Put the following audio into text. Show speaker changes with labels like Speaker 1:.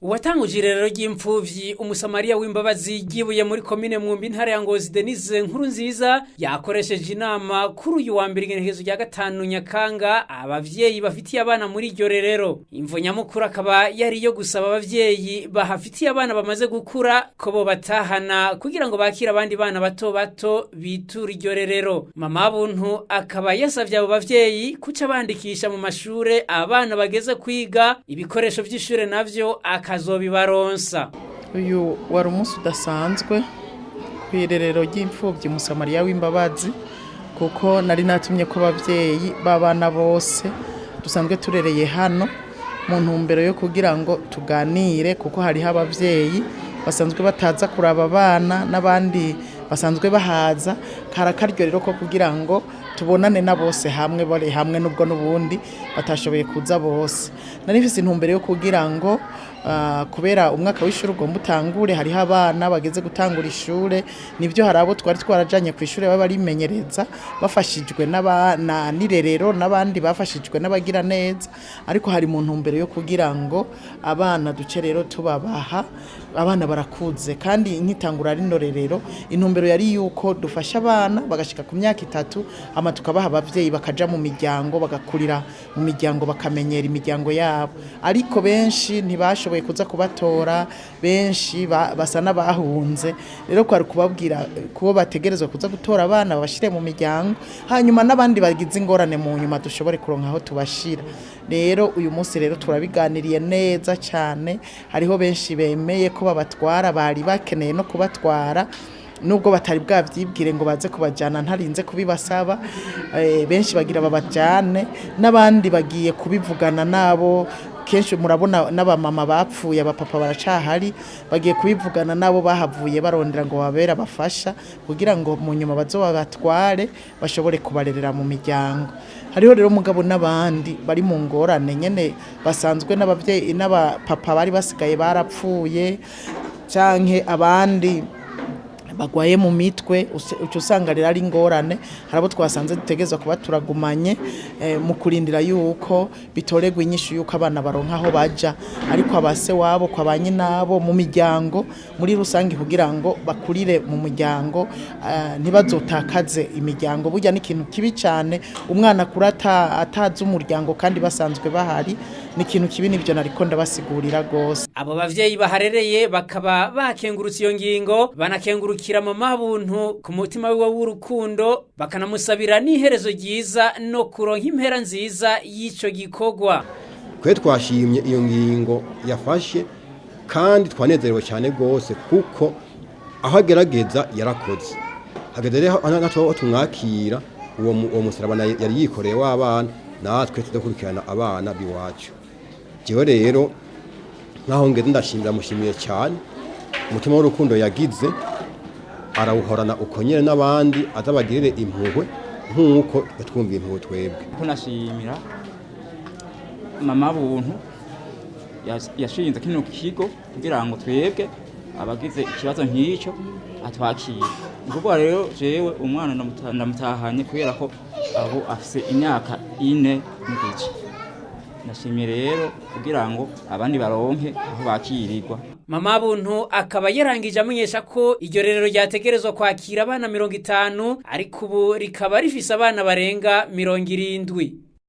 Speaker 1: Uwatanguje irerero ry'imfuvyi umusamariya w'imbabazi gibuye muri komine Mwumbi ntara ya Ngozi Denise Nkurunziza yakoresheje inama kuri uyu wa mbere igenekerezo rya 5 Nyakanga abavyeyi bafitiye abana muri iryo rerero. Imvo nyamukuru akaba yari yo gusaba abavyeyi bahafitiye abana bamaze gukura ko bo batahana kugira ngo bakire abandi bana bato bato bitura iryo rerero. Mama Buntu akaba yasavye abo bavyeyi kuca bandikisha mu mashure abana bageze kwiga ibikoresho vy'ishure navyo akazobibaronsa.
Speaker 2: Uyu wari umunsi udasanzwe kw'irerero ry'imfuvyi umusamariya w'imbabazi kuko nari natumye ko abavyeyi b'abana bose dusanzwe turereye hano mu ntumbero yo kugira ngo tuganire kuko hariho abavyeyi basanzwe bataza kuraba abana n'abandi basanzwe bahaza karakaryo rero ko kugira ngo tubonane na bose hamwe bari hamwe nubwo nubundi batashoboye kuza bose. Nari mfise intumbero yo kugira ngo kubera umwaka w'ishuri ugomba utangure hariho abana bageze gutangura ishure nivyo harabo twari twarajanye ku ishure baba rimenyereza bafashijwe n'abana nirerero n'abandi bafashijwe n'abagira neza ariko hari mu ntumbero yo kugira ngo abana duce rero tubabaha abana barakuze kandi nkitangura rino rerero intumbero yari yuko dufasha abana bagashika ku myaka 3 ama tukabaha abavyeyi bakaja mu miryango bagakurira mu miryango bakamenyera imiryango yabo ariko benshi ntibashoboye kuza kubatora benshi basa n'abahunze rero kwari kubabwira kubo bategerezwa kuza gutora abana babashire mu miryango hanyuma n'abandi bagize ingorane mu nyuma dushobore kuronka aho tubashira. Rero uyu munsi rero turabiganiriye neza cyane hariho benshi bemeye ko babatwara bari bakeneye no kubatwara nubwo batari bwavyibwire ngo baze kubajana ntarinze kubibasaba benshi bagira babajane n'abandi bagiye kubivugana nabo kenshi murabona n'abamama bapfuye abapapa baracahari bagiye kubivugana nabo bahavuye barondera ngo babera bafasha kugira ngo mu nyuma bazobabatware bashobore kubarerera mu miryango. Hariho rero mugabo n'abandi bari mu ngorane nyene basanzwe n'abavyeyi n'abapapa bari basigaye barapfuye canke abandi bagwaye mu mitwe uco usanga rero ari ngorane harabo twasanze dutegezwa kuba turagumanye mu kurindira yuko bitoregwa inyishu yuko abana baronka aho baja ariko abase wabo kwabanye nabo mu miryango muri rusangi kugira ngo bakurire mu muryango ntibazotakaze imiryango burya n'ikintu kibi cyane umwana kurata atazi umuryango kandi basanzwe bahari n'ikintu kibi nivyo nariko ndabasigurira gose.
Speaker 1: Abo bavyeyi baharereye bakaba bakengurutse iyo ngingo banakengurukira Mama Buntu ku mutima wiwe w'urukundo bakanamusabira n'iherezo ryiza no kuronka impera nziza y'ico gikorwa.
Speaker 3: Kwe twashimye iyo ngingo yafashe kandi twanezerewe cyane gose kuko aho agerageza yarakoze hageze rero natwo tumwakira uwo musarabana yari yikoreye w'abana natwe tudakurikirana abana biwacu. Jewe rero naho ngeze ndashimira mushimiye cyane umutima w'urukundo yagize arawuhorana uko nyene n'abandi azabagirire impuhwe nk'uko yatwumviye impuhwe twebwe.
Speaker 4: Tunashimira Mama Buntu yashinze kino kigo kugira ngo twebwe abagize ikibazo nk'icyo atwakira. Ubwo rero jewe umwana ndamutahanye kubera ko aho afise imyaka 4 n'igice. Nashimiye rero kugira ngo abandi baronke aho bakirirwa.
Speaker 1: Mama Buntu akaba yarangije amenyesha ko iryo rerero ryategerezwa kwakira abana 50 ariko ubu rikaba rifise abana barenga 70.